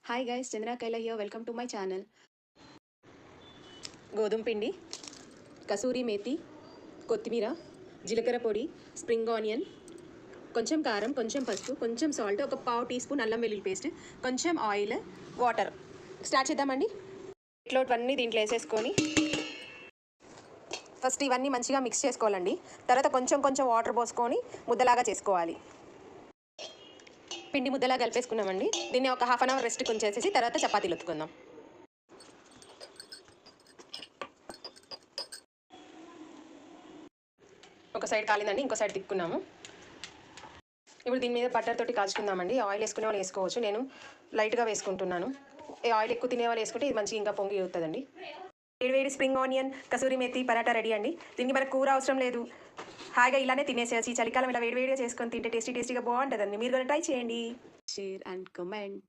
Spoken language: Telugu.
Hi guys, Chandra Kayla here. Welcome to my channel. గోధుమ పిండి, కసూరి మేతి, కొత్తిమీర, జీలకర్ర పొడి, స్ప్రింగ్ ఆనియన్, కొంచెం కారం, కొంచెం పసుపు, కొంచెం సాల్ట్, ఒక పావు టీ స్పూన్ అల్లం వెల్లుల్లి పేస్ట్, కొంచెం ఆయిల్, వాటర్. స్టార్ట్ చేద్దామండి. ఇట్లా ఇవన్నీ దీంట్లో వేసేసుకొని ఫస్ట్ ఇవన్నీ మంచిగా మిక్స్ చేసుకోవాలండి. తర్వాత కొంచెం కొంచెం వాటర్ పోసుకొని ముద్దలాగా చేసుకోవాలి. పిండి ముద్దలా కలిపేసుకున్నామండి. దీన్ని ఒక హాఫ్ అన్ అవర్ రెస్ట్ ఉంచేసేసి తర్వాత చపాతీలు ఒత్తుకుందాం. ఒక సైడ్ కాలిందండి, ఇంకో సైడ్ తిప్పుకున్నాము. ఇప్పుడు దీని మీద బట్టర్ తోటి కాల్చుకుందామండి. ఆయిల్ వేసుకునే వాళ్ళు వేసుకోవచ్చు, నేను లైట్గా వేసుకుంటున్నాను. ఆయిల్ ఎక్కువ తినే వాళ్ళు వేసుకుంటే ఇది మంచిగా ఇంకా పొంగి అవుతుందండి. వేడి spring onion kasuri methi paratha ready అండి. దీనికి మనకు కూర అవసరం లేదు, హాయిగా ఇలానే తినేసేసి చలికాలం ఇలా వేడివేడిగా చేసుకొని తింటే టేస్టీగా బాగుంటుందండి. మీరు కూడా ట్రై చేయండి. Share and comment.